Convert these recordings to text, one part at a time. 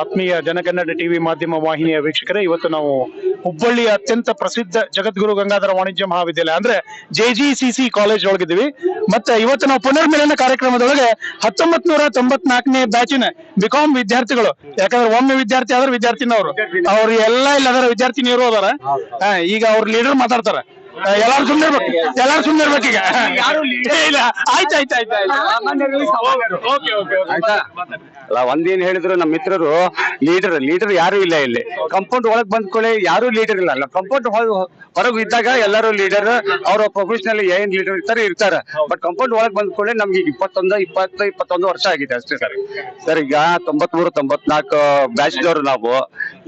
ಆತ್ಮೀಯ ಜನಕನ್ನಡ ಟಿವಿ ಮಾಧ್ಯಮ ವಾಹಿನಿಯ ವೀಕ್ಷಕರೇ, ಇವತ್ತು ನಾವು ಹುಬ್ಬಳ್ಳಿಯ ಅತ್ಯಂತ ಪ್ರಸಿದ್ಧ ಜಗದ್ಗುರು ಗಂಗಾಧರ ವಾಣಿಜ್ಯ ಮಹಾವಿದ್ಯಾಲಯ ಅಂದ್ರೆ JGCC ಕಾಲೇಜ್ ಒಳಗಿದ್ದೀವಿ. ಮತ್ತೆ ಇವತ್ತು ನಾವು ಪುನರ್ಮಿಲನ ಕಾರ್ಯಕ್ರಮದೊಳಗೆ 1994ನೇ ಬ್ಯಾಚಿನ ಬಿಕಾಂ ವಿದ್ಯಾರ್ಥಿಗಳು, ಯಾಕಂದ್ರೆ ಒಮ್ಮೆ ವಿದ್ಯಾರ್ಥಿ ಆದ್ರೆ ವಿದ್ಯಾರ್ಥಿನವರು ಅವ್ರು ಎಲ್ಲ ಇಲ್ಲ ಅದರ ವಿದ್ಯಾರ್ಥಿನಿಯರು ಅದಾರ. ಈಗ ಅವ್ರ ಲೀಡರ್ ಮಾತಾಡ್ತಾರ. ಎಲ್ಲಾರು ಸುಮ್ಮನಿರ್ಬೇಕು, ಎಲ್ಲಾರು ಸುಮ್ಮನಿರ್ಬೇಕು. ಈಗ ಇಲ್ಲ, ಆಯ್ತು. ಆಯ್ತಾ ಅಲ್ಲ, ಒಂದೇನ್ ಹೇಳಿದ್ರು ನಮ್ಮ ಮಿತ್ರರು, ಲೀಡರ್ ಯಾರು ಇಲ್ಲ ಇಲ್ಲಿ. ಕಂಪೌಂಡ್ ಒಳಗ್ ಬಂದ್ಕೊಳ್ಳಿ ಯಾರು ಲೀಡರ್ ಇಲ್ಲ. ಕಂಪೌಂಡ್ ಹೊರಗೆ ಇದ್ದಾಗ ಎಲ್ಲರೂ ಲೀಡರ್, ಅವ್ರ ಪ್ರೊಫೆಷನಲ್ ಏನ್ ಲೀಡರ್ ಇರ್ತಾರೆ. ಬಟ್ ಕಂಪೌಂಡ್ ಒಳಗ್ ಬಂದ್ಕೊಳ್ಳಿ ನಮ್ಗೆ 21 ವರ್ಷ ಆಗಿದೆ ಅಷ್ಟೇ ಸರ್. ಈಗ 93, 94 ಬ್ಯಾಚ್ ದವ್ರು ನಾವು.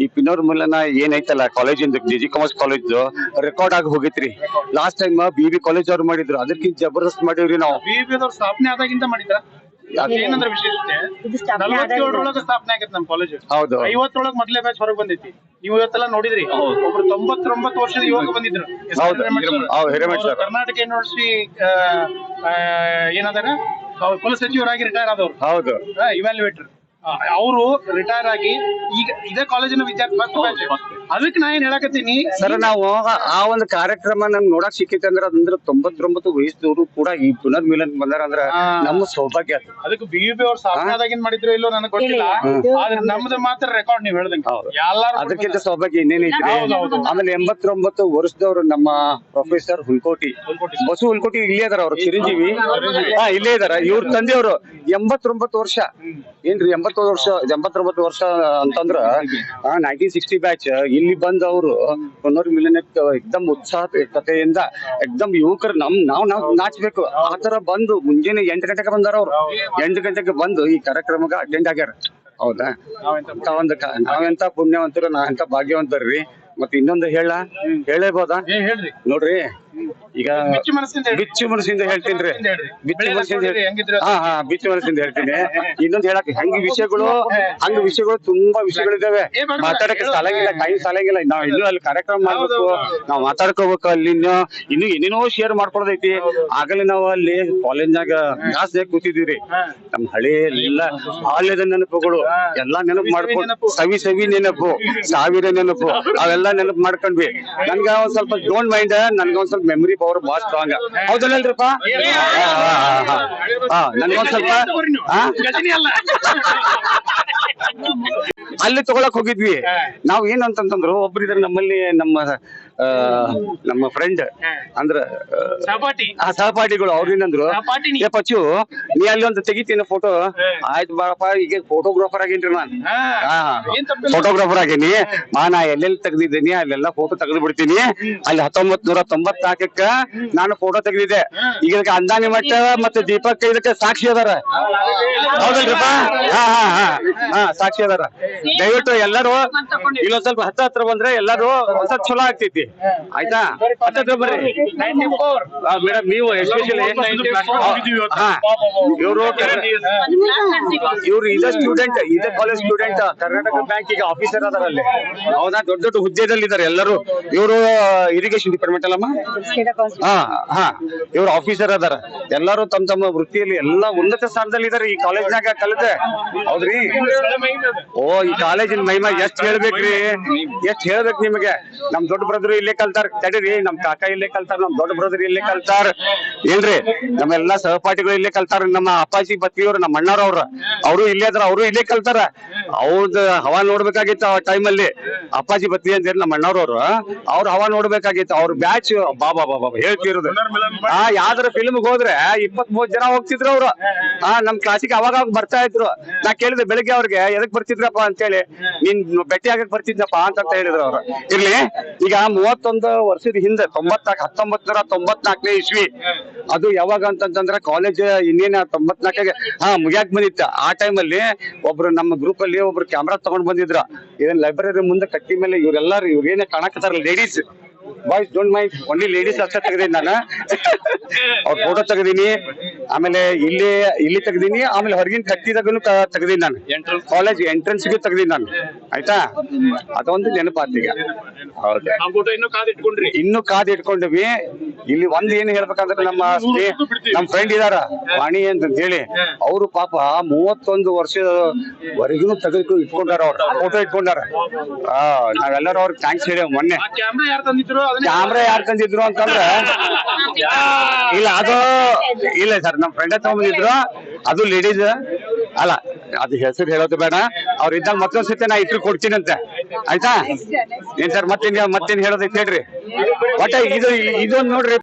ಈ ಪುನರ್ಮಿಲನ ಏನೈತಲ್ಲ ಕಾಲೇಜಿಂದ, JG ಕಾಮರ್ಸ್ ಕಾಲೇಜ್ ರೆಕಾರ್ಡ್ ಆಗಿ ಹೋಗಿತ್ರಿ. ಲಾಸ್ಟ್ ಟೈಮ್ BB ಕಾಲೇಜ್ ಅವ್ರು ಮಾಡಿದ್ರು, ಅದಕ್ಕಿಂತ ಜಬರ್ದಸ್ತ್ ಮಾಡಿವ್ರಿ ನಾವು. ಸ್ಥಾಪನೆ ಆದಾಗಿಂದ ಮಾಡಿದ್ರ ಏನಂದ್ರೆ ವಿಶೇಷತೆ 47ರೊಳಗ ಸ್ಥಾಪನೆ ಆಗೈತೆ ನಮ್ ಕಾಲೇಜ್. ಹೌದು, 50ರೊಳಗ ಮೊದಲೇ ಬ್ಯಾಚ್ ಹೊರಗೆ ಬಂದೈತಿ. ನೀವು ಇವತ್ತೆಲ್ಲ ನೋಡಿದ್ರಿ, ಒಬ್ರು 99 ವರ್ಷದ ಯುವಕ ಬಂದಿದ್ರು. ಕರ್ನಾಟಕ ಯೂನಿವರ್ಸಿಟಿ ಏನದಾರ ಕುಲಸಚಿವರಾಗಿ ರಿಟೈರ್ ಆದವ್ರು. ಹೌದು, ಇವ್ಯಾಲ್ಯೂಯೇಟರ್. ಅವರು ರಿಟೈರ್ ಆಗಿ ಈಗ ಇದೇ ಕಾಲೇಜಿನ ವಿದ್ಯಾರ್ಥಿ. ಅದಕ್ಕೆ ನಾ ಏನ್ ಹೇಳಕತ್ತೀನಿ ಸರ್, ನಾವು ಆ ಒಂದು ಕಾರ್ಯಕ್ರಮ ನಮ್ಗೆ ನೋಡಕ್ ಸಿಕ್ಕೈತೆ ಅಂದ್ರೆ ಅದಂದ್ರೆ 99 ವಯಸ್ಸದವರು ಕೂಡ ಈ ಪುನರ್ಮಿಲನ್ ಬಂದಾರ ಅಂದ್ರೆ ನಮ್ಮ ಸೌಭಾಗ್ಯ. ಅದಕ್ಕೆ BUB ಅವ್ರು ಸ್ಥಾಪನೆದಾಗಿನ್ ಮಾಡಿದ್ರು ಇಲ್ಲೋ ನನಗೆ ಗೊತ್ತಿಲ್ಲ, ಆದ್ರೆ ನಮ್ದು ಮಾತ್ರ ರೆಕಾರ್ಡ್ ನೀವ್ ಹೇಳ್ದಂಗೆ ಎಲ್ಲಾರು. ಅದಕ್ಕಿಂತ ಸೌಭಾಗ್ಯ ಇನ್ನೇನೈತ್ರಿ. ಆಮೇಲೆ 89 ವರ್ಷದವ್ರು ನಮ್ಮ ಪ್ರೊಫೆಸರ್ ಬಸು ಹುಲ್ಕೋಟಿ ಇಲ್ಲೇ ಇದಾರ. ಅವ್ರು ಚಿರಂಜೀವಿ ಇಲ್ಲೇ ಇದಾರ. ಇವ್ರ ತಂದೆಯವರು 89 ವರ್ಷ ಏನ್ರಿ, 89 ವರ್ಷ ಅಂತಂದ್ರ 1960 ಬ್ಯಾಚ್ ಇಲ್ಲಿ ಬಂದ ಅವರು ಪುನರ್ಮಿಲನಕ್ಕೆ ಎಕ್ದಮ್ ಉತ್ಸಾಹಕತೆಯಿಂದ ಎಕ್ದಮ್ ಯುವಕರು ನಾವು ನಾಚ್ಬೇಕು ಆ ತರ ಬಂದು ಮುಂಜಾನೆ 8 ಗಂಟೆಗೆ ಬಂದಾರ. ಅವ್ರು 8 ಗಂಟೆಗೆ ಬಂದು ಈ ಕಾರ್ಯಕ್ರಮಕ್ಕೆ ಅಟೆಂಡ್ ಆಗ್ಯಾರ. ಹೌದಾ, ನಾವೆಂತ ಪುಣ್ಯವಂತರು, ನಾವೆಂತ ಭಾಗ್ಯವಂತರ್ರಿ. ಮತ್ತೆ ಇನ್ನೊಂದು ಹೇಳೇಬೋದಾ? ನೋಡ್ರಿ, ಈಗ ಬಿಚ್ಚು ಮನಸ್ಸಿಂದ ಹೇಳ್ತೀನಿ. ಬಿಚ್ಚು ಮನಸ್ಸಿಂದ ಹೇಳ್ತೀನಿ. ಇನ್ನೊಂದು ಹೇಳಕ್ ಹಂಗ ವಿಷಯಗಳು ತುಂಬಾ ವಿಷಯಗಳಿದಾವೆ. ಮಾತಾಡಕ್ಕೆ ಟೈಮ್ ಸಾಲಂಗಿಲ್ಲ. ನಾವ್ ಇನ್ನೂ ಅಲ್ಲಿ ಕಾರ್ಯಕ್ರಮ ಮಾಡ್ಬೇಕು, ನಾವ್ ಮಾತಾಡ್ಕೋಬೇಕು. ಅಲ್ಲಿ ಇನ್ನು ಏನೇನೋ ಶೇರ್ ಮಾಡ್ಕೊಳದೈತಿ. ಆಗಲೇ ನಾವು ಅಲ್ಲಿ ಕಾಲೇಜ್ನಾಗ ಜಾಸ್ತಿ ಕೂತಿದೀವ್ರಿ. ನಮ್ ಹಳೆ ಎಲ್ಲ ಬಾಲ್ಯದ ನೆನಪುಗಳು ಎಲ್ಲಾ ನೆನಪು ಮಾಡ್ಕೊಂಡು ಸವಿ ನೆನಪು, ಸಾವಿರ ನೆನಪು ಅವೆಲ್ಲ ನೆನಪು ಮಾಡ್ಕೊಂಡ್ವಿ. ನನ್ಗ ಒಂದ್ ಸ್ವಲ್ಪ ಡೋಂಟ್ ಮೈಂಡ್, ನನ್ಗ ಒಂದ್ ಸ್ವಲ್ಪ ಮೆಮರಿ ಪವರ್ ಬಹಳ ಸ್ಟ್ರಾಂಗ್. ಹೌದಲ್ಲಲ್ರಿಪ್ಪ? ನನ್ಗೊಂದ್ ಸ್ವಲ್ಪ ಅಲ್ಲಿ ತಗೊಳಕ್ ಹೋಗಿದ್ವಿ ನಾವ್. ಏನಂತಂದ್ರು, ಒಬ್ರಿದ್ರ ನಮ್ಮಲ್ಲಿ ನಮ್ಮ ಫ್ರೆಂಡ್ ಅಂದ್ರ ಸಹಪಾಠಿಗಳು. ಅವ್ರ ಏನಂದ್ರು, ಏ ಪಚ್ಚು ನೀ ಅಲ್ಲಿ ಒಂದು ತೆಗಿತೀನಿ ಫೋಟೋ. ಆಯ್ತು ಬಾಳಪ್ಪ, ಈಗ ಫೋಟೋಗ್ರಾಫರ್ ಆಗೇನ್ರಿ ನಾನು. ಫೋಟೋಗ್ರಾಫರ್ ಆಗೇನಿ. ನಾ ಎಲ್ಲೆಲ್ಲಿ ತೆಗ್ದಿದ್ದೀನಿ ಅಲ್ಲೆಲ್ಲ ಫೋಟೋ ತೆಗೆದು ಬಿಡ್ತೀನಿ. ಅಲ್ಲಿ 1994ಕ್ಕ ನಾನು ಫೋಟೋ ತೆಗೆದಿದ್ದೆ. ಈಗ ಅಂದಾನಿ ಮಠ ಮತ್ತೆ ದೀಪಕ್ ಇದಕ್ಕೆ ಸಾಕ್ಷಿ ಅದಾರ. ಹೌದಲ್ರಿಪ್ಪ? ಸಾಕ್ಷಿ ಅದಾರ. ದಯವಿಟ್ಟು ಎಲ್ಲರೂ ಇಲ್ಲೊಂದ್ ಸ್ವಲ್ಪ ಹತ್ರ ಬಂದ್ರೆ ಎಲ್ಲರೂ ಹೊಸ ಚಲೋ ಆಗ್ತೈತಿ. ಆಯ್ತಾ? ಹತ್ರ ಬರ್ರಿ ಮೇಡಮ್. ನೀವು ಎಸ್ಪೆಷಲಿ ಇವ್ರು ಇದೇ ಸ್ಟೂಡೆಂಟ್, ಇದೇ ಕಾಲೇಜ್ ಸ್ಟೂಡೆಂಟ್, ಕರ್ನಾಟಕ ಬ್ಯಾಂಕ್ ಈಗ ಆಫೀಸರ್ ಅದಾರ ಅಲ್ಲಿ. ಹೌದಾ? ದೊಡ್ಡ ಹುದ್ದೆದಲ್ಲಿ ಇದಾರೆ ಎಲ್ಲರೂ. ಇವರು ಇರಿಗೇಷನ್ ಡಿಪಾರ್ಟ್ಮೆಂಟ್ ಅಲ್ಲಮ್ಮ. ಇವ್ರು ಆಫೀಸರ್ ಅದಾರ. ಎಲ್ಲರೂ ತಮ್ಮ ವೃತ್ತಿಯಲ್ಲಿ ಎಲ್ಲಾ ಉನ್ನತ ಸ್ಥಾನದಲ್ಲಿ ಇದಾರೆ ಈ ಕಾಲೇಜ್ನಾಗ ಕಲಿತೆ. ಹೌದ್ರಿ? ಓ, ಈ ಕಾಲೇಜಿನ ಮಹಿಮಾ ಎಷ್ಟ್ ಹೇಳ್ಬೇಕ್ರಿ, ಎಷ್ಟ್ ಹೇಳ್ಬೇಕು ನಿಮಗೆ. ನಮ್ ದೊಡ್ಡ ಬ್ರದರ್ ಇಲ್ಲೇ ಕಲ್ತಾರ. ತಡೀರಿ, ನಮ್ ಕಾಕ ಇಲ್ಲೇ ಕಲ್ತಾರ, ನಮ್ ದೊಡ್ಡ ಬ್ರದರ್ ಇಲ್ಲೇ ಕಲ್ತಾರ. ಏನ್ರಿ, ನಮ್ಮೆಲ್ಲಾ ಸಹಪಾಠಿಗಳು ಇಲ್ಲೇ ಕಲ್ತಾರ. ನಮ್ಮ ಅಪ್ಪಾಜಿ ಬತ್ತಿಯವ್ರು, ನಮ್ಮ ಅಣ್ಣವ್ರ ಅವರು ಇಲ್ಲೇ ಅದ್ರ, ಅವರು ಇಲ್ಲೇ ಕಲ್ತಾರ. ಅವ್ರದ್ದು ಹವಾ ನೋಡ್ಬೇಕಾಗಿತ್ತು ಆ ಟೈಮಲ್ಲಿ. ಅಪ್ಪಾಜಿ ಬತ್ತಿ ಅಂತ ಹೇಳಿ ನಮ್ಮ ಅಣ್ಣವ್ರವ್ರು, ಅವ್ರ ಹವಾ ನೋಡ್ಬೇಕಾಗಿತ್ತು. ಅವ್ರ ಬ್ಯಾಚ್ ಬಾಬಾ ಹೇಳ್ತಿರೋದು. ಯಾವ್ದಾರ ಫಿಲ್ಮ್ಗೆ ಹೋದ್ರೆ 20-30 ಜನ ಹೋಗ್ತಿದ್ರು ಅವ್ರು. ನಮ್ ಕ್ಲಾಸಿಗೆ ಅವಾಗ ಬರ್ತಾ ಇದ್ರು. ನಾ ಕೇಳಿದೆ ಬೆಳಿಗ್ಗೆ ಅವ್ರಿಗೆ, ಎದಕ್ ಬರ್ತಿದ್ರಪ್ಪ ಅಂತೇಳಿ. ನೀನ್ ಭೇಟಿ ಆಗಕ್ ಬರ್ತಿದ್ನಪ್ಪ ಅಂತ ಹೇಳಿದ್ರು ಅವ್ರು. ಇರ್ಲಿ, ಈಗ 31 ವರ್ಷದ ಹಿಂದೆ 1994ನೇ ಇಸ್ವಿ. ಅದು ಯಾವಾಗ ಅಂತಂದ್ರೆ ಕಾಲೇಜ್ ಇನ್ನೇನ 94ಗೆ ಮುಗ್ಯಾಕ್ ಬಂದಿತ್ತ. ಆ ಟೈಮಲ್ಲಿ ಒಬ್ರು ನಮ್ಮ ಗ್ರೂಪ್ ಅಲ್ಲಿ ಒಬ್ರು ಕ್ಯಾಮ್ರಾ ತಗೊಂಡ್ ಬಂದಿದ್ರ. ಇದನ್ ಲೈಬ್ರರಿ ಮುಂದೆ ಕಟ್ಟಿ ಮೇಲೆ ಇವ್ರೆಲ್ಲಾರು ಇವ್ರೇನೇ ಕಾಣಕತ್ತಾರ, ladies. Boys don't mind, only ladies ಅಷ್ಟೇ ತೆಗೆದಿನಿ ನಾನು. ಅವ್ರ ಫೋಟೋ ತೆಗೆದೀನಿ. ಆಮೇಲೆ ಇಲ್ಲಿ ತೆಗ್ದೀನಿ, ಆಮೇಲೆ ಹೊರಗಿನ ಕಟ್ಟಿದಾಗನು ತೆಗ್ದೀನಿ ನಾನು, ಕಾಲೇಜ್ ಎಂಟ್ರೆನ್ಸ್ಗೂ ತೆಗ್ದೀನಿ ನಾನು, ಆಯ್ತಾ. ಅದೊಂದು ನೆನಪಾತ್ ಈಗ. ಹೌದು, ಇನ್ನು ಕಾದ್ ಇಟ್ಕೊಂಡಿವಿ. ಇಲ್ಲಿ ಒಂದ್ ಏನ್ ಹೇಳ್ಬೇಕಂದ್ರೆ ನಮ್ಮ ಫ್ರೆಂಡ್ ಇದಾರ ವಾಣಿ ಅಂತ ಹೇಳಿ, ಅವರು ಪಾಪ 31 ವರ್ಷದವರೆಗೂ ತೆಗೆದು ಇಟ್ಕೊಂಡಾರ, ಅವ್ರ ಫೋಟೋ ಇಟ್ಕೊಂಡಾರ. ನಾವೆಲ್ಲರೂ ಅವ್ರಿಗೆ ಥ್ಯಾಂಕ್ಸ್ ಹೇಳಿ. ಮೊನ್ನೆ ಕ್ಯಾಮ್ರಾ ಯಾರು ತಂದಿದ್ರು ಅಂತಂದ್ರೆ, ಇಲ್ಲ ಸರ್, ನಮ್ ಫ್ರೆಂಡ್ ತಗೊಂಡಿದ್ರು. ಅದು ಲೇಡೀಸ್ ಅಲ್ಲ, ಅದು ಹೆಸರು ಹೇಳೋದು ಬೇಡ. ಅವ್ರ ಇದ್ದಾಗ ಮತ್ತೊಂದ್ಸತಿ ನಾ ಇಟ್ಟು ಕೊಡ್ತೀನಂತೆ, ಆಯ್ತಾ. ಏನ್ ಸರ್ ಮತ್ತೇನ್ ಹೇಳೋದೈತೆ ಹೇಳ್ರಿ. ಒಟ್ಟ ಇದೊಂದು ನೋಡ್ರಿ.